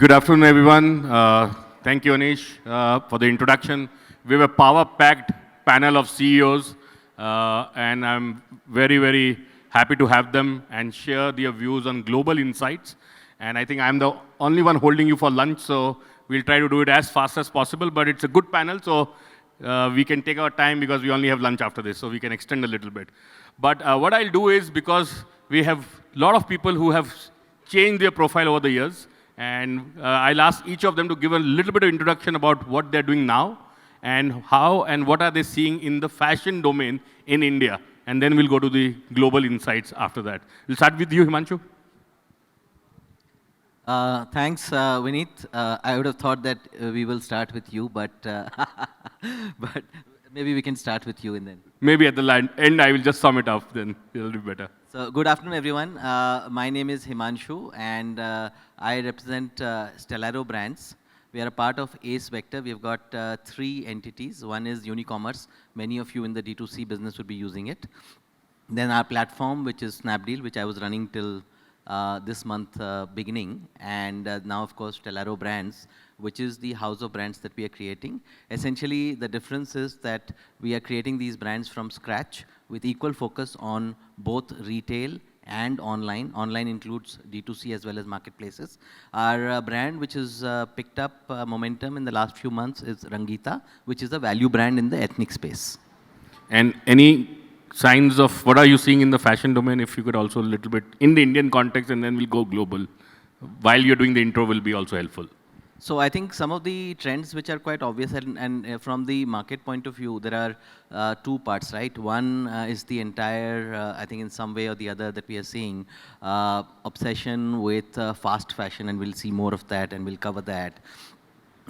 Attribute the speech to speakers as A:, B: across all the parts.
A: Good afternoon, everyone. Thank you, Anish, for the introduction. We have a power-packed panel of CEOs, and I'm very, very happy to have them and share their views on global insights. And I think I'm the only one holding you for lunch, so we'll try to do it as fast as possible. But it's a good panel, so we can take our time because we only have lunch after this, so we can extend a little bit. But what I'll do is, because we have a lot of people who have changed their profile over the years, and I'll ask each of them to give a little bit of introduction about what they're doing now, and how and what are they seeing in the fashion domain in India. And then we'll go to the global insights after that. We'll start with you, Himanshu.
B: Thanks, Vineet. I would have thought that we will start with you, but but maybe we can start with you and then.
A: Maybe at the end, I will just sum it up, then it'll be better.
B: So, good afternoon, everyone. My name is Himanshu, and I represent Stellaro brands. We are a part of ACE Vector. We've got 3 entities. One is Unicommerce. Many of you in the D2C business would be using it. Then our platform, which is Snapdeal, which I was running till this month beginning, and now of course Stellaro Brands, which is the house of brands that we are creating. Essentially, the difference is that we are creating these brands from scratch with equal focus on both retail and online. Online includes D2C as well as marketplaces. Our brand, which has picked up momentum in the last few months, is Rangita, which is a value brand in the ethnic space.
A: And any signs of what are you seeing in the fashion domain, if you could also a little bit in the Indian context, and then we'll go global. While you're doing the intro will be also helpful.
B: So I think some of the trends which are quite obvious, and from the market point of view, there are 2 parts, right? One is the entire, I think in some way or the other that we are seeing, obsession with fast fashion, and we'll see more of that, and we'll cover that.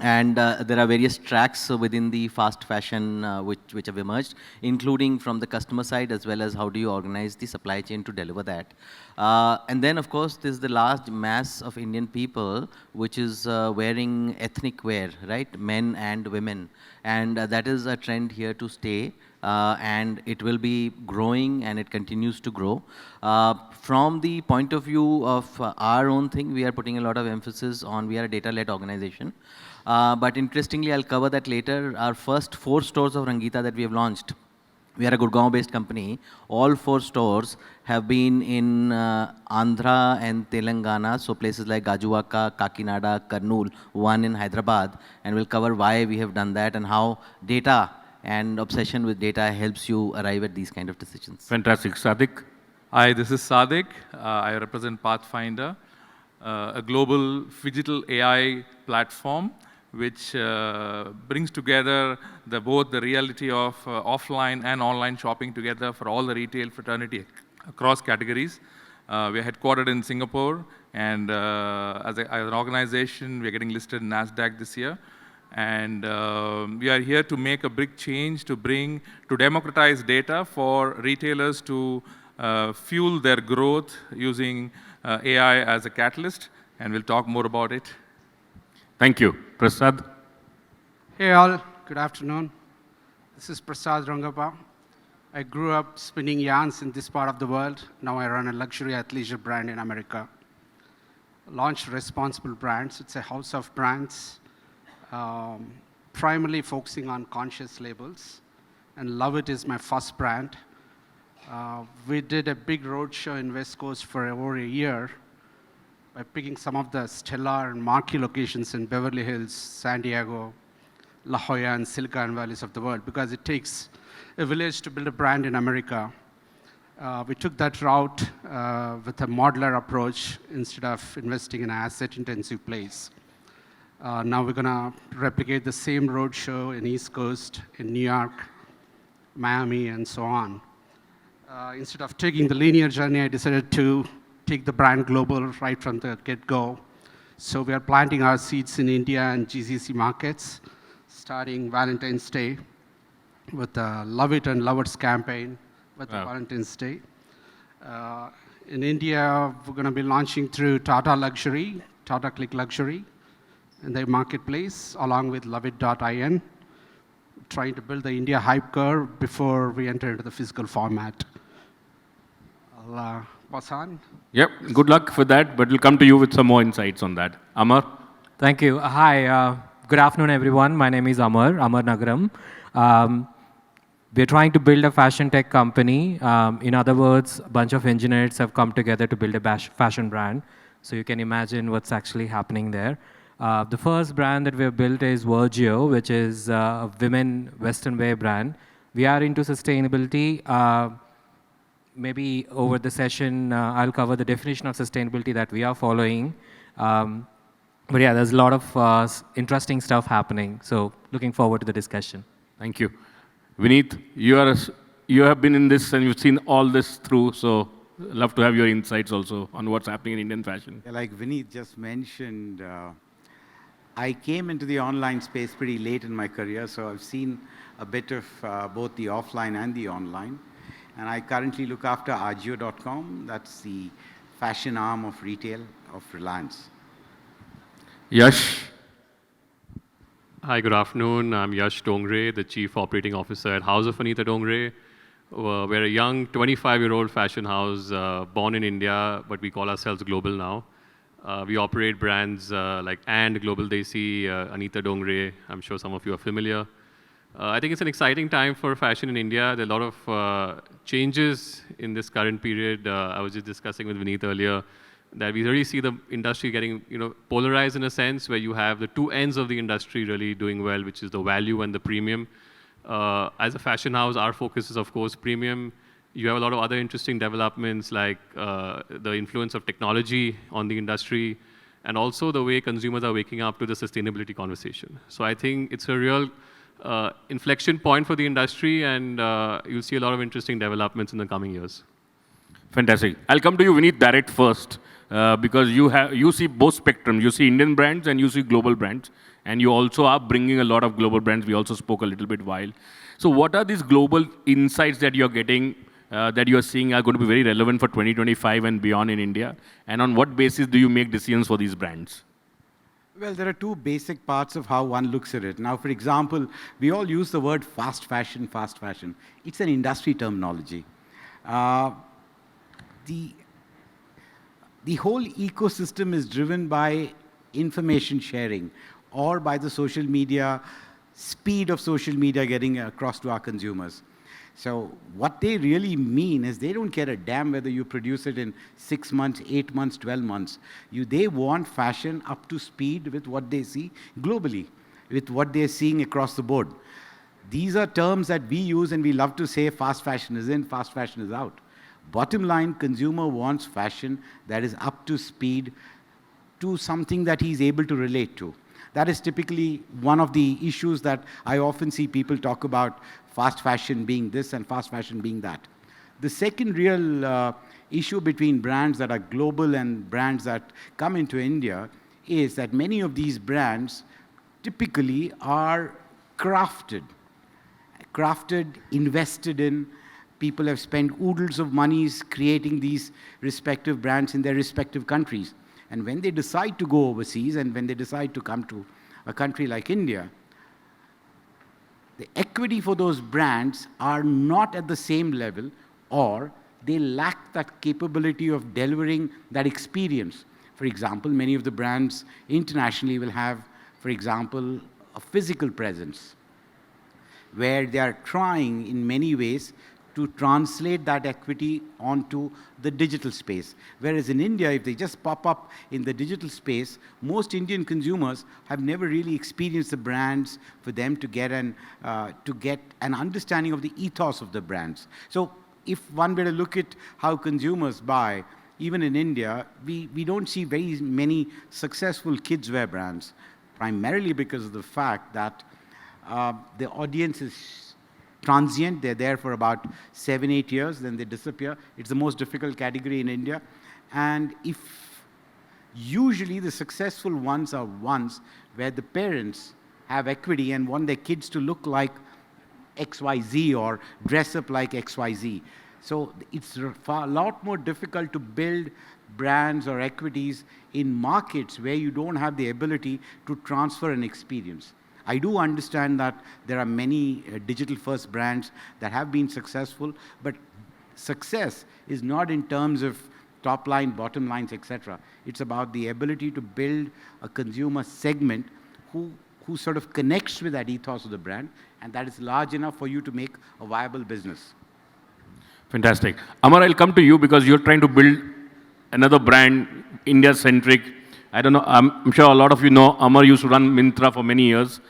B: And there are various tracks within the fast fashion which have emerged, including from the customer side as well as how do you organize the supply chain to deliver that. And then, of course, there's the large mass of Indian people which is wearing ethnic wear, right? Men and women. And that is a trend here to stay. And it will be growing, and it continues to grow. From the point of view of our own thing, we are putting a lot of emphasis on, we are a data-led organization. But interestingly, I'll cover that later. Our first 4 stores of Rangita that we have launched, we are a Gurgaon-based company. All 4 stores have been in Andhra and Telangana, so places like Gajuwaka, Kakinada, Kurnool, one in Hyderabad, and we'll cover why we have done that and how data and obsession with data helps you arrive at these kind of decisions.
A: Fantastic. Sadique?
C: Hi, this is Sadique. I represent Pathfinder, a global digital AI platform which brings together both the reality of offline and online shopping together for all the retail fraternity across categories. We are headquartered in Singapore, and as an organization, we are getting listed in NASDAQ this year. And we are here to make a big change to democratize data for retailers to fuel their growth using AI as a catalyst, and we'll talk more about it.
A: Thank you. Prasad?
D: Hey all, good afternoon. This is Prasad Rangappa. I grew up spinning yarns in this part of the world. Now I run a luxury athleisure brand in America. Launched Responsible Brands. It's a house of brands, primarily focusing on conscious labels. And LOVYT is my first brand. We did a big roadshow in West Coast for over a year by picking some of the stellar and marquee locations in Beverly Hills, San Diego, La Jolla, and Silicon Valleys of the world, because it takes a village to build a brand in America. We took that route with a modular approach instead of investing in an asset-intensive place. Now we're going to replicate the same roadshow in East Coast, in New York, Miami, and so on. Instead of taking the linear journey, I decided to take the brand global right from the get-go. So we are planting our seeds in India and GCC markets, starting Valentine's Day with the LOVYT and LOVYT's campaign with the Valentine's Day. In India, we're going to be launching through Tata Luxury, Tata Click Luxury, in their marketplace, along with LOVYT.in, trying to build the India hype curve before we enter into the physical format. I'll pass on.
A: Yep, good luck for that, but we'll come to you with some more insights on that. Amar?
E: Thank you. Hi, good afternoon, everyone. My name is Amar Nagaram. Um, we're trying to build a fashion tech company. In other words, a bunch of engineers have come together to build a fashion brand. So you can imagine what's actually happening there. The first brand that we've built is Virgio, which is a women Western wear brand. We are into sustainability. Maybe over the session, I'll cover the definition of sustainability that we are following. But yeah, there's a lot of interesting stuff happening. So looking forward to the discussion.
A: Thank you. Vineeth, you have been in this and you've seen all this through, so love to have your insights also on what's happening in Indian fashion.
F: Yeah, like Vineet just mentioned, I came into the online space pretty late in my career, so I've seen a bit of both the offline and the online. And I currently look after Ajio.com. That's the fashion arm of retail of Reliance.
A: Yash,
G: Hi, good afternoon. I'm Yash Dongre, the Chief Operating Officer at House of Anita Dongre. We're a young 25-year-old fashion house born in India, but we call ourselves global now. We operate brands like And Global Desi, Anita Dongre. I'm sure some of you are familiar. I think it's an exciting time for fashion in India. There are a lot of changes in this current period. I was just discussing with Vineet earlier that we really see the industry getting polarized in a sense where you have the two ends of the industry really doing well, which is the value and the premium. As a fashion house, our focus is, of course, premium. You have a lot of other interesting developments like the influence of technology on the industry and also the way consumers are waking up to the sustainability conversation. So I think it's a real inflection point for the industry, and you'll see a lot of interesting developments in the coming years.
A: fantastic. I'll come to you, Vineeth, direct first, because you see both spectrums. You see Indian brands and you see global brands, and you also are bringing a lot of global brands. We also spoke a little bit while. So what are these global insights that you're getting, that you're seeing are going to be very relevant for 2025 and beyond in India? And on what basis do you make decisions for these brands?
F: Well, there are two basic parts of how one looks at it. Now, for example, we all use the word fast fashion, fast fashion. It's an industry terminology. The whole ecosystem is driven by information sharing or by the social media, speed of social media getting across to our consumers. So what they really mean is they don't care a damn whether you produce it in 6 months, 8 months, 12 months. They want fashion up to speed with what they see globally, with what they're seeing across the board. These are terms that we use and we love to say fast fashion is in, fast fashion is out. Bottom line, consumer wants fashion that is up to speed to something that he's able to relate to. That is typically one of the issues that I often see people talk about, fast fashion being this and fast fashion being that. The second real issue between brands that are global and brands that come into India is that many of these brands typically are crafted, invested in. People have spent oodles of monies creating these respective brands in their respective countries. And when they decide to go overseas and when they decide to come to a country like India, the equity for those brands are not at the same level, or they lack that capability of delivering that experience. For example, many of the brands internationally will have, for example, a physical presence where they are trying in many ways to translate that equity onto the digital space. Whereas in India, if they just pop up in the digital space, most Indian consumers have never really experienced the brands for them to get an understanding of the ethos of the brands. So if one were to look at how consumers buy, even in India, we don't see very many successful kids wear brands, primarily because of the fact that the audience is transient. They're there for about 7, 8 years, then they disappear. It's the most difficult category in India. And usually the successful ones are ones where the parents have equity and want their kids to look like XYZ or dress up like XYZ. So it's a lot more difficult to build brands or equities in markets where you don't have the ability to transfer an experience. I do understand that there are many digital-first brands that have been successful, but success is not in terms of top line, bottom lines, etc. It's about the ability to build a consumer segment who sort of connects with that ethos of the brand, and that is large enough for you to make a viable business.
A: Fantastic. Amar, I'll come to you because you're trying to build another brand, India-centric. I don't know, I'm sure a lot of you know Amar used to run Myntra for many years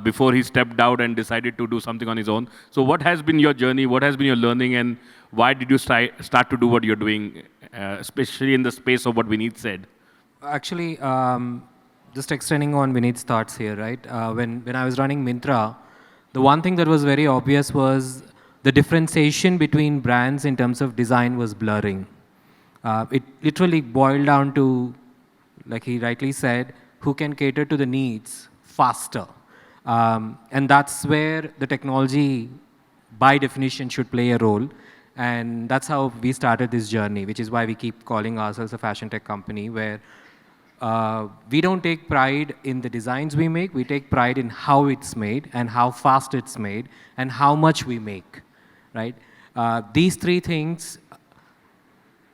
A: before he stepped out and decided to do something on his own. So what has been your journey? What has been your learning? And why did you start to do what you're doing, especially in the space of what Vineet said?
E: Actually, just extending on Vineet's thoughts here, right? When I was running Myntra, the one thing that was very obvious was the differentiation between brands in terms of design was blurring. It literally boiled down to, like he rightly said, who can cater to the needs faster. And that's where the technology, by definition, should play a role. And that's how we started this journey, which is why we keep calling ourselves a fashion tech company, where we don't take pride in the designs we make, we take pride in how it's made and how fast it's made and how much we make, right? These three things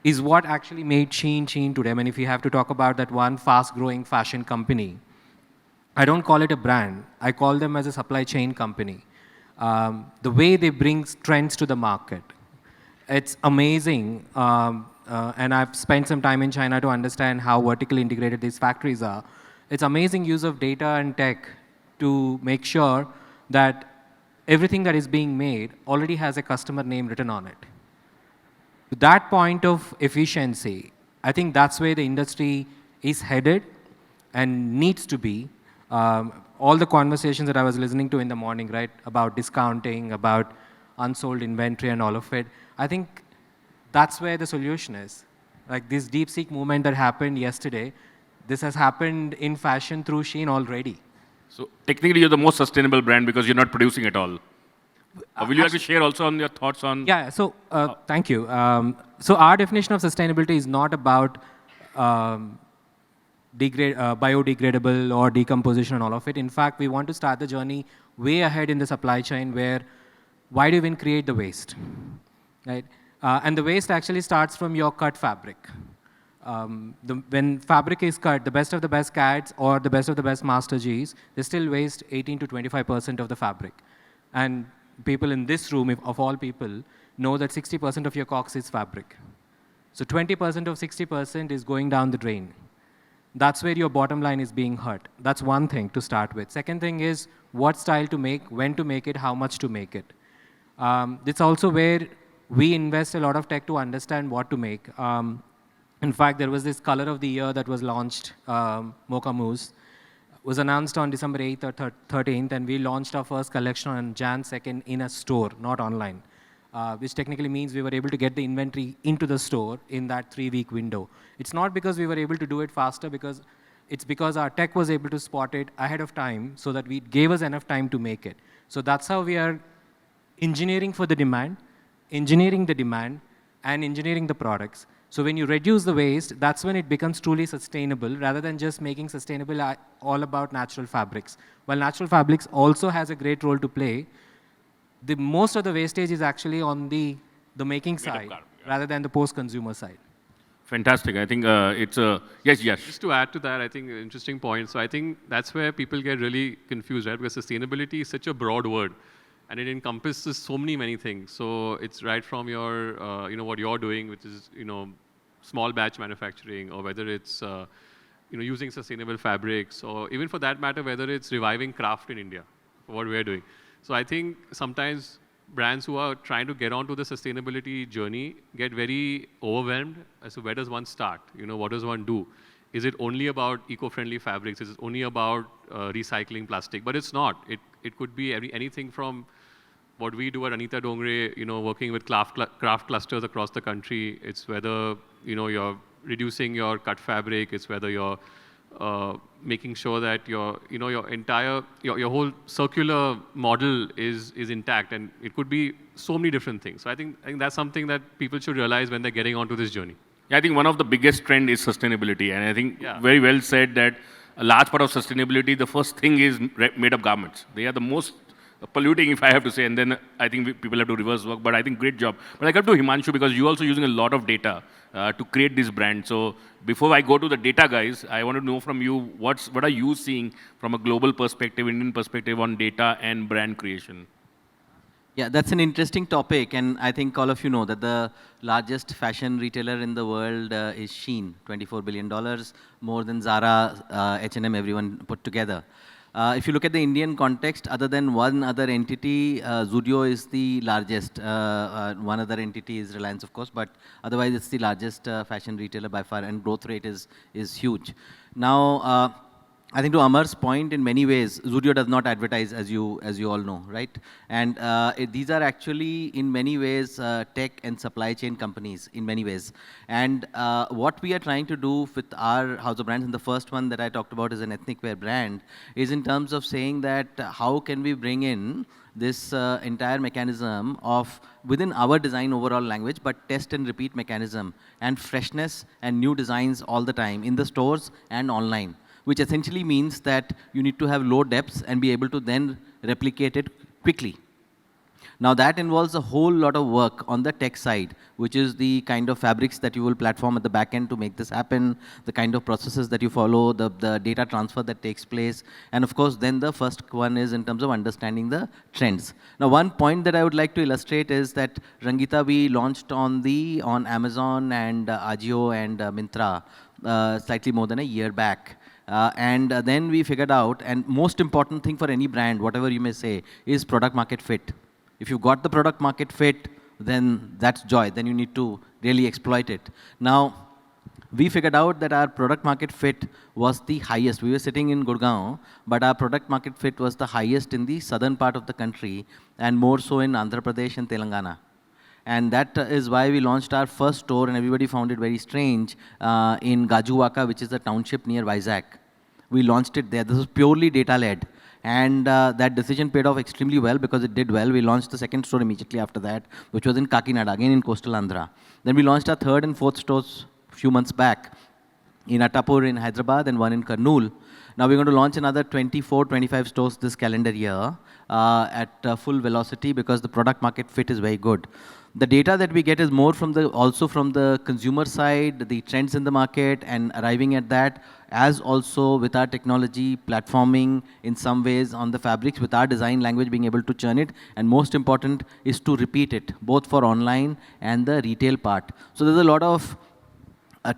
E: is what actually made Shein today. I mean, if you have to talk about that one fast-growing fashion company, I don't call it a brand. I call them as a supply chain company. The way they bring trends to the market, it's amazing. And I've spent some time in China to understand how vertically integrated these factories are. It's amazing use of data and tech to make sure that everything that is being made already has a customer name written on it. To that point of efficiency, I think that's where the industry is headed and needs to be. All the conversations that I was listening to in the morning, right, about discounting, about unsold inventory and all of it, I think that's where the solution is. Like this DeepSeek movement that happened yesterday, this has happened in fashion through Shein already.
A: So technically, you're the most sustainable brand because you're not producing at all. Will you like to share also on your thoughts on?
E: Yeah, so thank you. So our definition of sustainability is not about biodegradable or decomposition and all of it. In fact, we want to start the journey way ahead in the supply chain where why do you even create the waste, right? And the waste actually starts from your cut fabric. When fabric is cut, the best of the best cats or the best of the best master Gs, they still waste 18 to 25% of the fabric. And people in this room, of all people, know that 60% of your cox is fabric. So 20% of 60% is going down the drain. That's where your bottom line is being hurt. That's one thing to start with. Second thing is what style to make, when to make it, how much to make it. It's also where we invest a lot of tech to understand what to make. In fact, there was this color of the year that was launched, Mocha Mousse, was announced on December 8th or 13th, and we launched our first collection on Jan 2nd in a store, not online, which technically means we were able to get the inventory into the store in that 3-week window. It's not because we were able to do it faster, it's because our tech was able to spot it ahead of time so that it gave us enough time to make it. So that's how we are engineering for the demand, engineering the demand, and engineering the products. So when you reduce the waste, that's when it becomes truly sustainable, rather than just making sustainable all about natural fabrics. While natural fabrics also has a great role to play, most of the wastage is actually on the making side, rather than the post-consumer side.
A: Fantastic. I think it's a... Yes.
G: Just to add to that, I think interesting point. So I think that's where people get really confused, right? Because sustainability is such a broad word. And it encompasses so many things. So it's right from your, what you're doing, which is, small batch manufacturing, or whether it's, using sustainable fabrics, or even for that matter, whether it's reviving craft in India, what we're doing. So I think sometimes brands who are trying to get onto the sustainability journey get very overwhelmed as to where does one start? What does one do? Is it only about eco-friendly fabrics? Is it only about recycling plastic? But it's not. It could be anything from what we do at Anita Dongre, working with craft clusters across the country. It's whether, you're reducing your cut fabric. It's whether you're making sure that your whole circular model is intact. And it could be so many different things. So I think that's something that people should realize when they're getting onto this journey.
A: Yeah, I think one of the biggest trend is sustainability. And I think very well said that a large part of sustainability, the first thing is made of garments. They are the most polluting, if I have to say, and then I think people have to reverse work, but I think great job. But I come to Himanshu because you're also using a lot of data to create this brand. So before I go to the data guys, I want to know from you, what are you seeing from a global perspective, Indian perspective on data and brand creation?
B: Yeah, that's an interesting topic, and I think all of you know that the largest fashion retailer in the world is Shein, $24 billion, more than Zara, H&M, everyone put together. If you look at the Indian context, other than one other entity, Zudio is the largest. One other entity is Reliance, of course, but otherwise it's the largest fashion retailer by far, and growth rate is huge. Now, I think to Amar's point, in many ways, Zudio does not advertise, as you all know, right? And these are actually, in many ways, tech and supply chain companies, in many ways. And what we are trying to do with our house of brands, and the first one that I talked about is an ethnic wear brand, is in terms of saying that how can we bring in this entire mechanism of within our design overall language, but test and repeat mechanism and freshness and new designs all the time in the stores and online, which essentially means that you need to have low depths and be able to then replicate it quickly. Now that involves a whole lot of work on the tech side, which is the kind of fabrics that you will platform at the back end to make this happen, the kind of processes that you follow, the data transfer that takes place, and of course then the first one is in terms of understanding the trends. Now one point that I would like to illustrate is that Rangita we launched on Amazon and Ajio and Myntra slightly more than a year back. Then we figured out, and most important thing for any brand, whatever you may say, is product market fit. If you've got the product market fit, then that's joy. Then you need to really exploit it. Now, we figured out that our product market fit was the highest. We were sitting in Gurgaon, but our product market fit was the highest in the southern part of the country, and more so in Andhra Pradesh and Telangana. And that is why we launched our first store, and everybody found it very strange, in Gajuwaka, which is a township near Vizag. We launched it there. This was purely data-led. And that decision paid off extremely well because it did well. We launched the second store immediately after that, which was in Kakinada, again in coastal Andhra. Then we launched our third and fourth stores a few months back in Attapur in Hyderabad and one in Kurnool. Now we're going to launch another 24, 25 stores this calendar year at full velocity because the product market fit is very good. The data that we get is more also from the consumer side, the trends in the market and arriving at that, as also with our technology platforming in some ways on the fabrics with our design language being able to churn it, and most important is to repeat it both for online and the retail part. So there's a lot of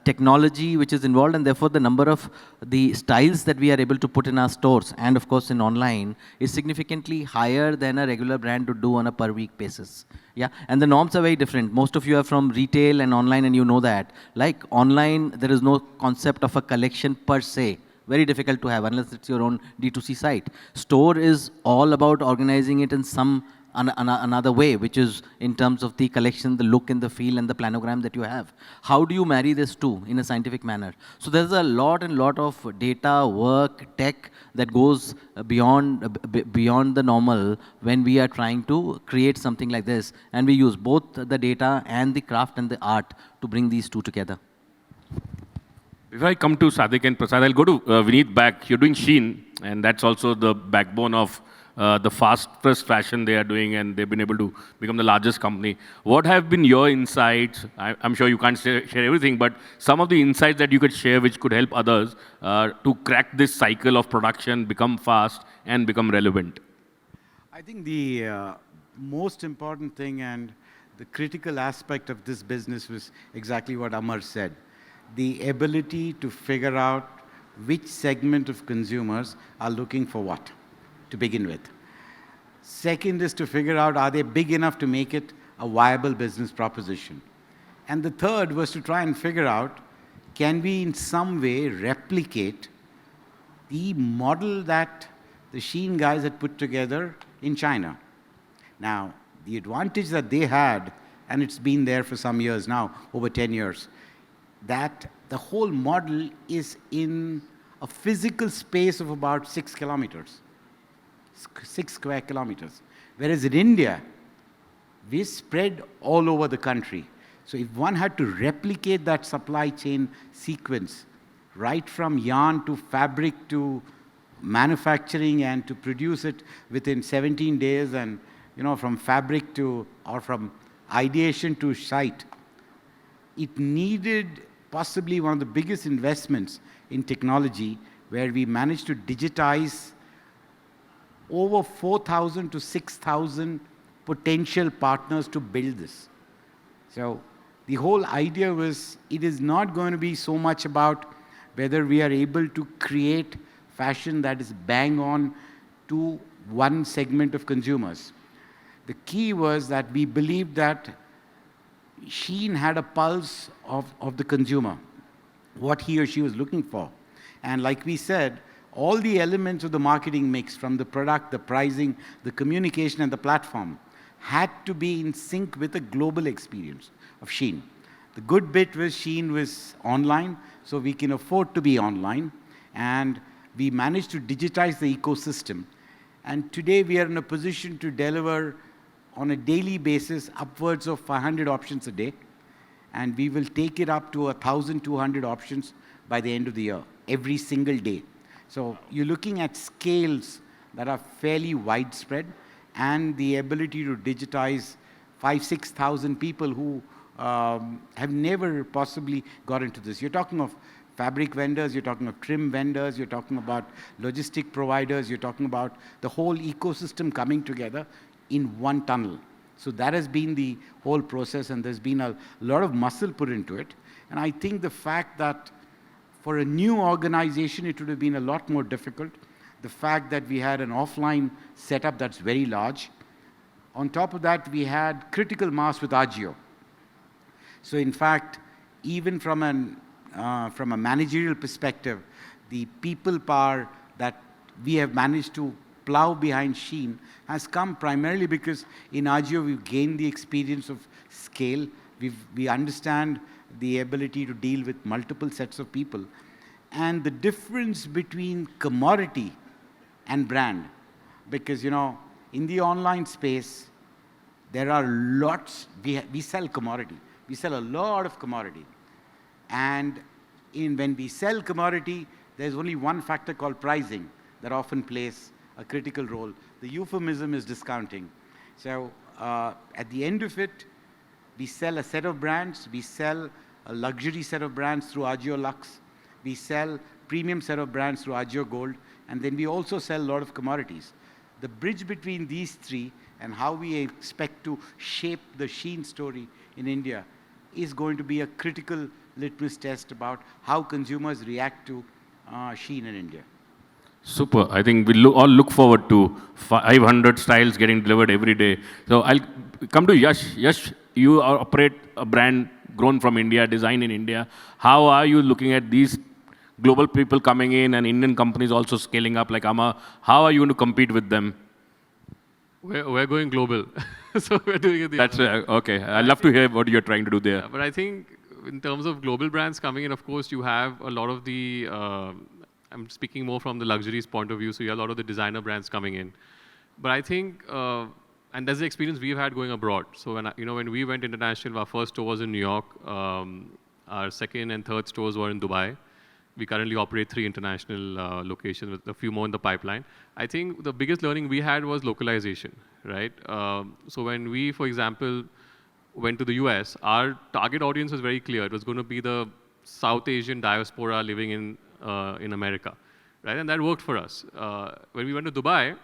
B: technology which is involved, and therefore the number of the styles that we are able to put in our stores and of course in online is significantly higher than a regular brand would do on a per week basis. Yeah, and the norms are very different. Most of you are from retail and online, and you know that. Like online, there is no concept of a collection per se. Very difficult to have unless it's your own D2C site. Store is all about organizing it in some another way, which is in terms of the collection, the look and the feel and the planogram that you have. How do you marry this two in a scientific manner? So there's a lot of data, work, tech that goes beyond the normal when we are trying to create something like this. And we use both the data and the craft and the art to bring these two together.
A: Before I come to Sadique and Prasad, I'll go to Vineeth back. You're doing Shein, and that's also the backbone of the fastest fashion they are doing, and they've been able to become the largest company. What have been your insights? I'm sure you can't share everything, but some of the insights that you could share which could help others to crack this cycle of production, become fast, and become relevant.
F: I think the most important thing and the critical aspect of this business was exactly what Amar said. The ability to figure out which segment of consumers are looking for what, to begin with. Second is to figure out, are they big enough to make it a viable business proposition? And the third was to try and figure out, can we in some way replicate the model that the Shein guys had put together in China? Now, the advantage that they had, and it's been there for some years now, over 10 years, that the whole model is in a physical space of about 6 kilometers. 6 square kilometers. Whereas in India, we're spread all over the country. So if one had to replicate that supply chain sequence, right from yarn to fabric to manufacturing and to produce it within 17 days and, from fabric to, or from ideation to site, it needed possibly one of the biggest investments in technology, where we managed to digitize over 4,000 to 6,000 potential partners to build this. So the whole idea was, it is not going to be so much about whether we are able to create fashion that is bang on to one segment of consumers. The key was that we believed that Shein had a pulse of the consumer, what he or she was looking for. And like we said, all the elements of the marketing mix, from the product, the pricing, the communication, and the platform, had to be in sync with the global experience of Shein. The good bit was Shein was online, so we can afford to be online. And we managed to digitize the ecosystem. And today we are in a position to deliver on a daily basis upwards of 500 options a day. And we will take it up to 1,200 options by the end of the year, every single day. So you're looking at scales that are fairly widespread, and the ability to digitize 5,000-6,000 people who have never possibly got into this. You're talking of fabric vendors, you're talking of trim vendors, you're talking about logistic providers, you're talking about the whole ecosystem coming together in one tunnel. So that has been the whole process, and there's been a lot of muscle put into it. And I think the fact that for a new organization, it would have been a lot more difficult. The fact that we had an offline setup that's very large. On top of that, we had critical mass with Ajio. So in fact, even from a managerial perspective, the people power that we have managed to plow behind Shein has come primarily because in Ajio we've gained the experience of scale. We understand the ability to deal with multiple sets of people. And the difference between commodity and brand, because in the online space, there are lots, we sell commodity. We sell a lot of commodity. And when we sell commodity, there's only one factor called pricing that often plays a critical role. The euphemism is discounting. So at the end of it, we sell a set of brands. We sell a luxury set of brands through Ajio Luxe. We sell premium set of brands through Ajio Gold. And then we also sell a lot of commodities. The bridge between these three and how we expect to shape the Shein story in India is going to be a critical litmus test about how consumers react to Shein in India.
A: Super. I think we all look forward to 500 styles getting delivered every day. So I'll come to Yash. Yash, you operate a brand grown from India, designed in India. How are you looking at these global people coming in and Indian companies also scaling up like Amar? How are you going to compete with them?
G: We're going global. So we're doing it the
A: That's
G: other way.
A: okay. I'd love to hear what you're trying to do there.
G: Yeah, but I think in terms of global brands coming in, of course, you have a lot of the, I'm speaking more from the luxuries point of view, so you have a lot of the designer brands coming in. But I think, and that's the experience we've had going abroad. So when we went international, our first store was in New York. Our second and third stores were in Dubai. We currently operate 3 international locations with a few more in the pipeline. I think the biggest learning we had was localization, right? So when we, for example, went to the US, our target audience was very clear. It was going to be the South Asian diaspora living in America, right? And that worked for us. When we went to Dubai,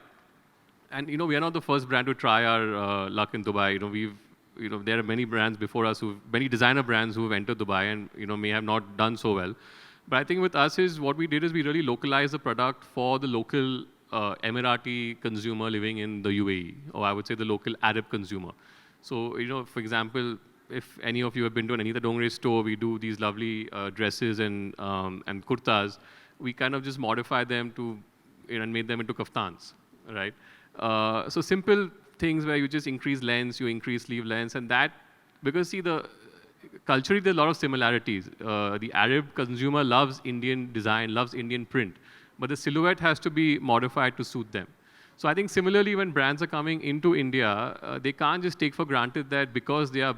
G: and we are not the first brand to try our luck in Dubai. There are many brands before us, many designer brands who have entered Dubai and may have not done so well. But I think with us is what we did is we really localized the product for the local Emirati consumer living in the UAE, or I would say the local Arab consumer. So, for example, if any of you have been to an Anita Dongre store, we do these lovely dresses and kurtas. We kind of just modify them to, and made them into kaftans, right? So simple things where you just increase lengths, you increase sleeve lengths, and that, because see, culturally, there are a lot of similarities. The Arab consumer loves Indian design, loves Indian print, but the silhouette has to be modified to suit them. So I think similarly, when brands are coming into India, they can't just take for granted that because they are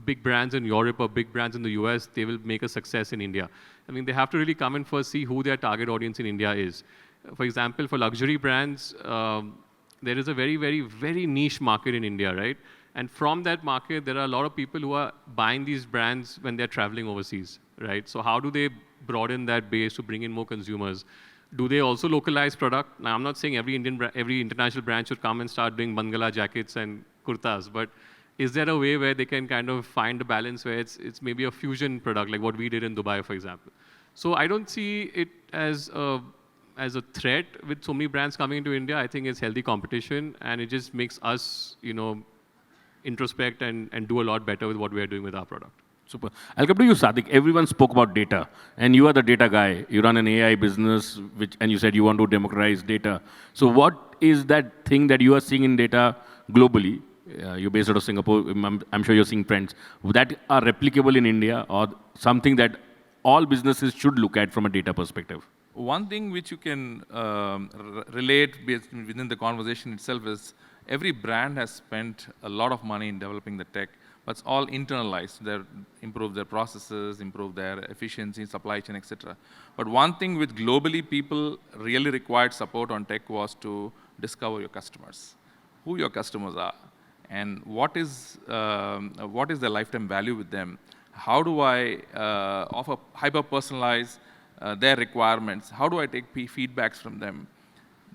G: big brands in Europe or big brands in the US, they will make a success in India. I mean, they have to really come and first see who their target audience in India is. for example, for luxury brands, there is a very, very, very niche market in India, right? And from that market, there are a lot of people who are buying these brands when they're traveling overseas, right? So how do they broaden that base to bring in more consumers? Do they also localize product? Now, I'm not saying every every international brand should come and start doing Bangala jackets and kurtas, but is there a way where they can kind of find a balance where it's maybe a fusion product, like what we did in Dubai, for example? So I don't see it as a threat with so many brands coming into India. I think it's healthy competition, and it just makes us, introspect and do a lot better with what we are doing with our product.
A: Super. I'll come to you, Sadique. Everyone spoke about data, and you are the data guy. You run an AI business, and you said you want to democratize data. So what is that thing that you are seeing in data globally? You're based out of Singapore. I'm sure you're seeing trends that are replicable in India, or something that all businesses should look at from a data perspective.
C: One thing which you can relate within the conversation itself is every brand has spent a lot of money in developing the tech, but it's all internalized. They improve their processes, improve their efficiency, supply chain, etc. But one thing which globally people really required support on tech was to discover your customers, who your customers are, and what is the lifetime value with them. How do I offer hyper-personalize their requirements? How do I take feedbacks from them?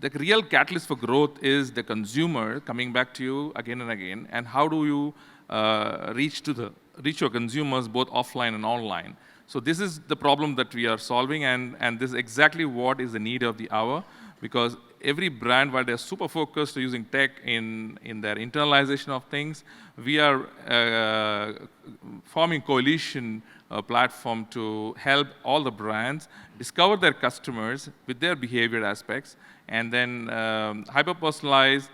C: The real catalyst for growth is the consumer coming back to you again and again, and how do you reach your consumers both offline and online. So this is the problem that we are solving, and this is exactly what is the need of the hour, because every brand, while they're super focused using tech in their internalization of things, we are forming coalition platform to help all the brands discover their customers with their behavior aspects, and then hyper-personalize.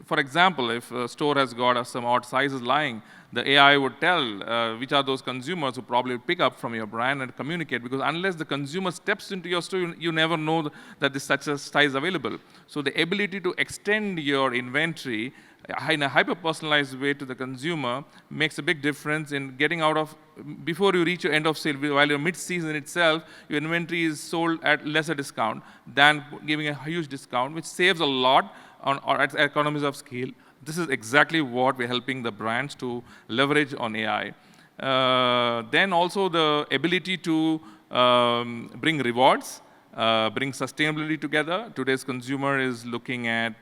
C: For example, if a store has got some odd sizes lying, the AI would tell which are those consumers who probably pick up from your brand and communicate, because unless the consumer steps into your store, you never know that there's such a size available. So the ability to extend your inventory in a hyper-personalized way to the consumer makes a big difference in getting out of, before you reach your end of sale, while your mid-season itself, your inventory is sold at lesser discount than giving a huge discount, which saves a lot on economies of scale. This is exactly what we're helping the brands to leverage on AI. Then also the ability to bring rewards, bring sustainability together. Today's consumer is looking at,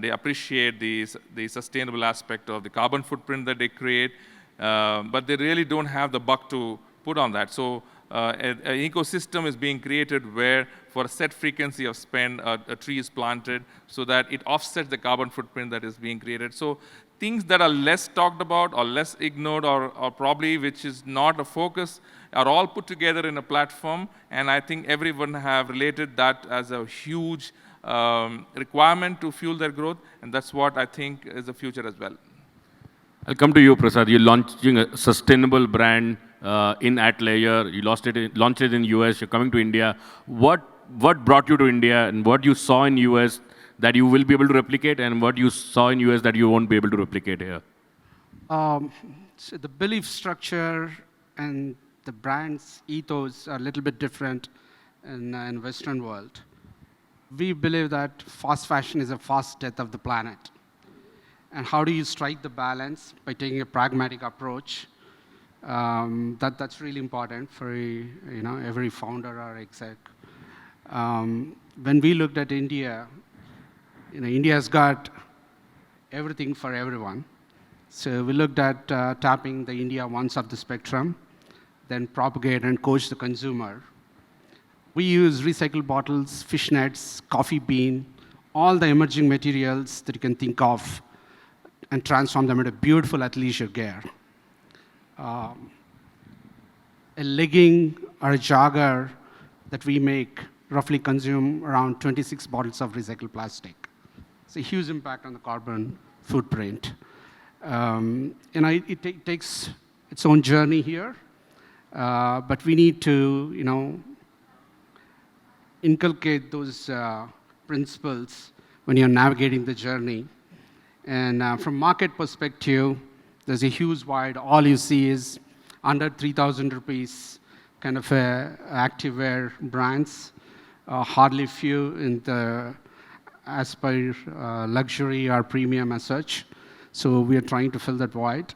C: they appreciate the sustainable aspect of the carbon footprint that they create, but they really don't have the buck to put on that. So an ecosystem is being created where for a set frequency of spend, a tree is planted so that it offsets the carbon footprint that is being created. So things that are less talked about or less ignored or probably which is not a focus are all put together in a platform, and I think everyone have related that as a huge requirement to fuel their growth, and that's what I think is the future as well.
A: I'll come to you, Prasad. You're launching a sustainable brand in @Layer. You launched it in US. You're coming to India. What brought you to India, and what you saw in US that you will be able to replicate, and what you saw in US that you won't be able to replicate here?
D: So the belief structure and the brand's ethos are a little bit different in Western world. We believe that fast fashion is a fast death of the planet. And how do you strike the balance by taking a pragmatic approach? That's really important for every founder or exec. When we looked at India, India's got everything for everyone. So we looked at tapping the India ones of the spectrum, then propagate and coach the consumer. We use recycled bottles, fish nets, coffee bean, all the emerging materials that you can think of, and transform them into beautiful athleisure gear. A legging or a jogger that we make roughly consume around 26 bottles of recycled plastic. It's a huge impact on the carbon footprint. It takes its own journey here, but we need to, inculcate those principles when you're navigating the journey. And from market perspective, there's a huge void. All you see is under 3,000 rupees kind of activewear brands. hardly few in the as per luxury or premium as such. So we are trying to fill that void.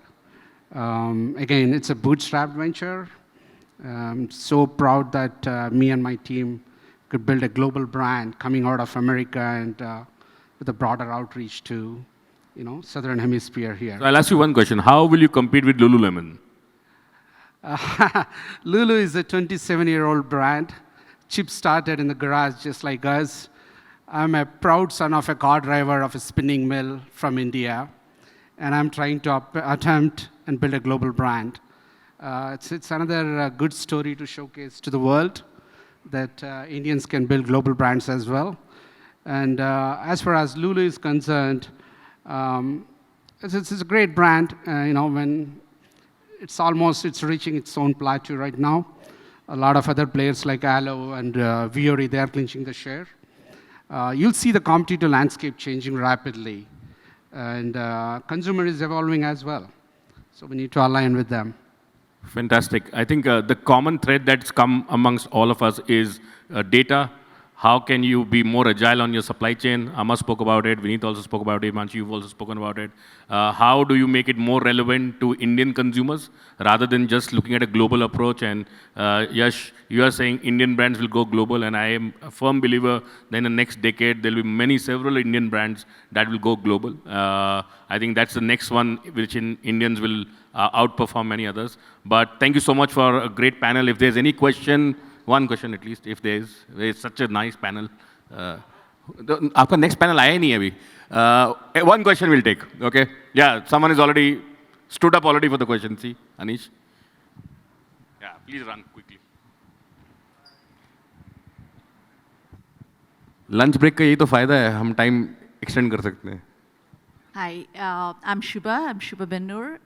D: Again, it's a bootstrap venture. So proud that me and my team could build a global brand coming out of America and with a broader outreach to, Southern Hemisphere here.
A: So I'll ask you one question. How will you compete with Lululemon?
D: Lulu is a 27-year-old brand. Chip started in the garage just like us. I'm a proud son of a car driver of a spinning mill from India, and I'm trying to attempt and build a global brand. It's another good story to showcase to the world that Indians can build global brands as well. And as far as Lulu is concerned, it's a great brand. When it's reaching its own plateau right now. A lot of other players like Alo and Viori, they are clinching the share. You'll see the competitive landscape changing rapidly, and consumer is evolving as well. So we need to align with them.
A: Fantastic. I think the common thread that's come amongst all of us is data. How can you be more agile on your supply chain? Amar spoke about it. Vineet also spoke about it. Himanshu, you've also spoken about it. How do you make it more relevant to Indian consumers rather than just looking at a global approach? And Yash, you are saying Indian brands will go global, and I am a firm believer that in the next decade there will be several Indian brands that will go global. I think that's the next one which Indians will outperform many others. But thank you so much for a great panel. If there's any question, one question at least, if there is. It's such a nice panel. Aapka next panel aaya nahi hai abhi. One question we'll take, okay? Yeah, someone is already stood up already for the question. See, Anish? Yeah, please run quickly. Lunch break का यही तो फायदा है, हम time extend कर सकते हैं.
H: Hi, I'm Shubha Ben-Nur.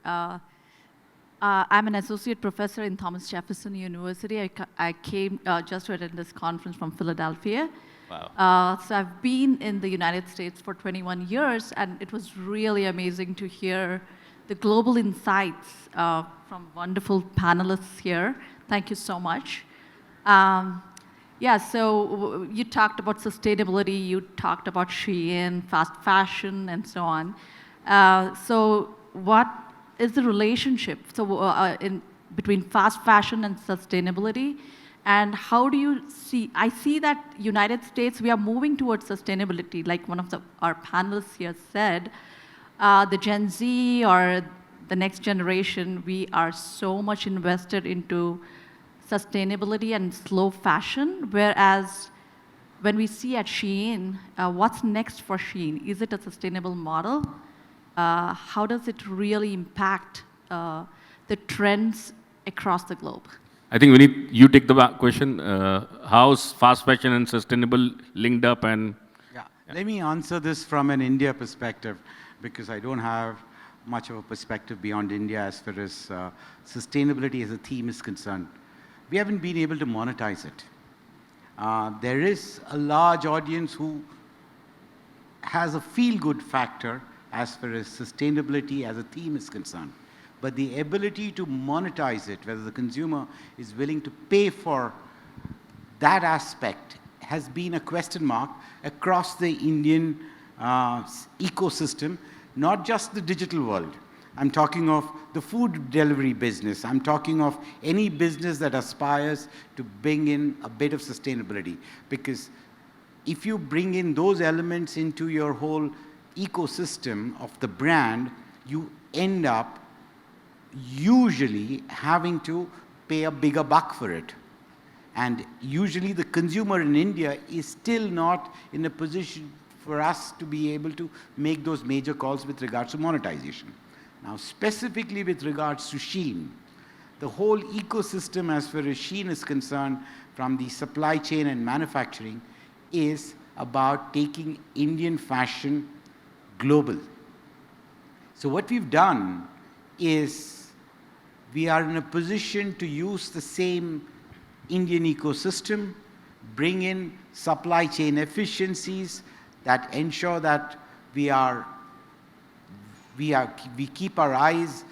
H: I'm an associate professor in Thomas Jefferson University. I came just to attend this conference from Philadelphia.
A: Wow.
H: So I've been in the United States for 21 years, and it was really amazing to hear the global insights from wonderful panelists here. Thank you so much. Yeah, so you talked about sustainability, you talked about Shein, fast fashion, and so on. So what is the relationship between fast fashion and sustainability? And how do you see, I see that United States, we are moving towards sustainability, like one of our panelists here said, the Gen Z or the next generation, we are so much invested into sustainability and slow fashion, whereas when we see at Shein, what's next for Shein? Is it a sustainable model? How does it really impact the trends across the globe?
A: I think Vineet, you take the question. How's fast fashion and sustainable linked up? And
F: yeah. Let me answer this from an India perspective, because I don't have much of a perspective beyond India as far as sustainability as a theme is concerned. We haven't been able to monetize it. There is a large audience who has a feel-good factor as far as sustainability as a theme is concerned. But the ability to monetize it, whether the consumer is willing to pay for that aspect, has been a question mark across the Indian ecosystem, not just the digital world. I'm talking of the food delivery business. I'm talking of any business that aspires to bring in a bit of sustainability. Because if you bring in those elements into your whole ecosystem of the brand, you end up usually having to pay a bigger buck for it. And usually the consumer in India is still not in a position for us to be able to make those major calls with regards to monetization. Now, specifically with regards to Shein, the whole ecosystem as far as Shein is concerned, from the supply chain and manufacturing, is about taking Indian fashion global. So what we've done is we are in a position to use the same Indian ecosystem, bring in supply chain efficiencies that ensure that we keep our eyes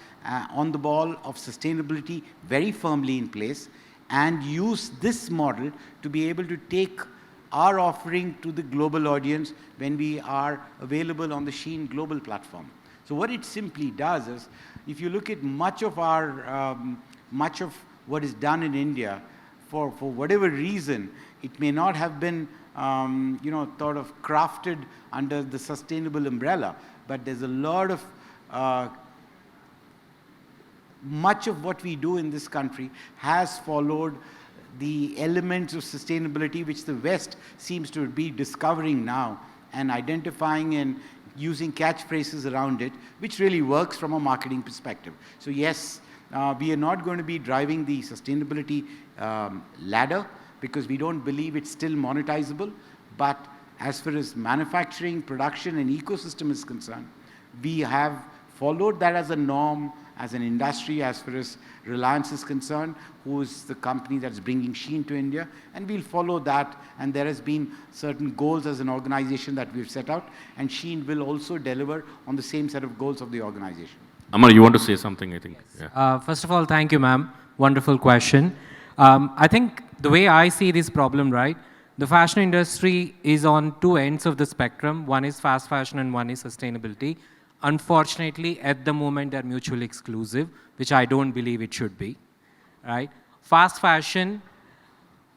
F: on the ball of sustainability very firmly in place, and use this model to be able to take our offering to the global audience when we are available on the Shein global platform. So what it simply does is, if you look at much of what is done in India, for whatever reason, it may not have been sort of crafted under the sustainable umbrella, but there's a lot of much of what we do in this country has followed the elements of sustainability which the West seems to be discovering now and identifying and using catchphrases around it, which really works from a marketing perspective. So yes, we are not going to be driving the sustainability ladder because we don't believe it's still monetizable. But as far as manufacturing, production, and ecosystem is concerned, we have followed that as a norm, as an industry, as far as Reliance is concerned, who is the company that's bringing Shein to India, and we'll follow that. And there has been certain goals as an organization that we've set out, and Shein will also deliver on the same set of goals of the organization.
A: Amar, you want to say something, I think?
E: Yes. Yeah. First of all, thank you, ma'am. Wonderful question. I think the way I see this problem, right, the fashion industry is on two ends of the spectrum. One is fast fashion and one is sustainability. Unfortunately, at the moment, they're mutually exclusive, which I don't believe it should be, right? Fast fashion,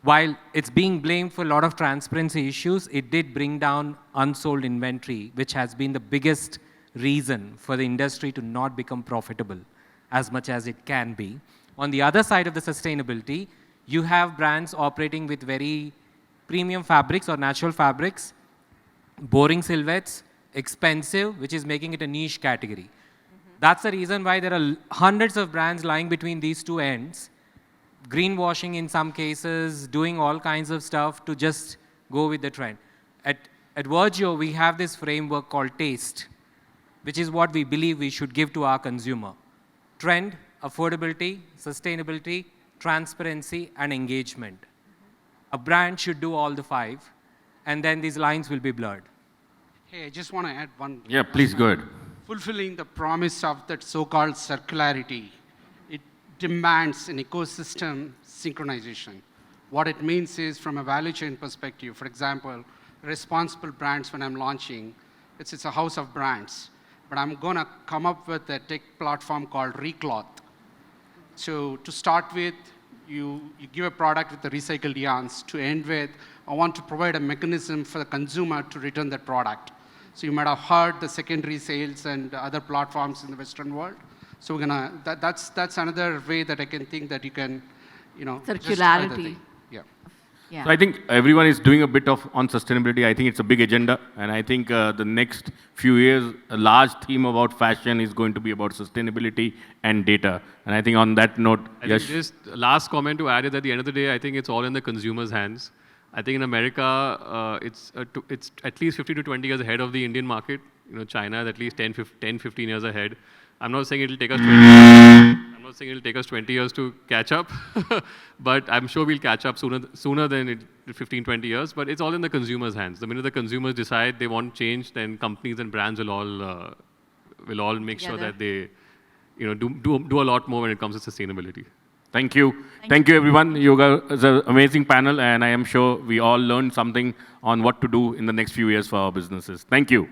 E: while it's being blamed for a lot of transparency issues, it did bring down unsold inventory, which has been the biggest reason for the industry to not become profitable as much as it can be. On the other side of the sustainability, you have brands operating with very premium fabrics or natural fabrics, boring silhouettes, expensive, which is making it a niche category. That's the reason why there are hundreds of brands lying between these two ends, greenwashing in some cases, doing all kinds of stuff to just go with the trend. At Virgio, we have this framework called TASTE, which is what we believe we should give to our consumer. Trend, affordability, sustainability, transparency, and engagement. A brand should do all the five, and then these lines will be blurred.
D: Hey, I just want to add one.
A: Yeah, please go ahead.
D: Fulfilling the promise of that so-called circularity, it demands an ecosystem synchronization. What it means is, from a value chain perspective, for example, responsible brands, when I'm launching, it's a house of brands, but I'm going to come up with a tech platform called Recloth. So to start with, you give a product with the recycled yarns. To end with, I want to provide a mechanism for the consumer to return that product. So you might have heard the secondary sales and other platforms in the Western world. So we're gonna, that's another way that I can think that you can,
H: circularity.
D: Yeah.
H: Yeah.
A: So I think everyone is doing a bit on sustainability. I think it's a big agenda. And I think the next few years, a large theme about fashion is going to be about sustainability and data. And I think on that note, Yash.
G: Just last comment to add is, at the end of the day, I think it's all in the consumer's hands. I think in America, it's at least 50 to 20 years ahead of the Indian market. China is at least 10, 15 years ahead. I'm not saying it'll take us 20 years. I'm not saying it'll take us 20 years to catch up, but I'm sure we'll catch up sooner than 15, 20 years. But it's all in the consumer's hands. The minute the consumers decide they want change, then companies and brands will all make sure that they, do a lot more when it comes to sustainability.
A: Thank you. Thank you, everyone. You guys are an amazing panel, and I am sure we all learned something on what to do in the next few years for our businesses. Thank you.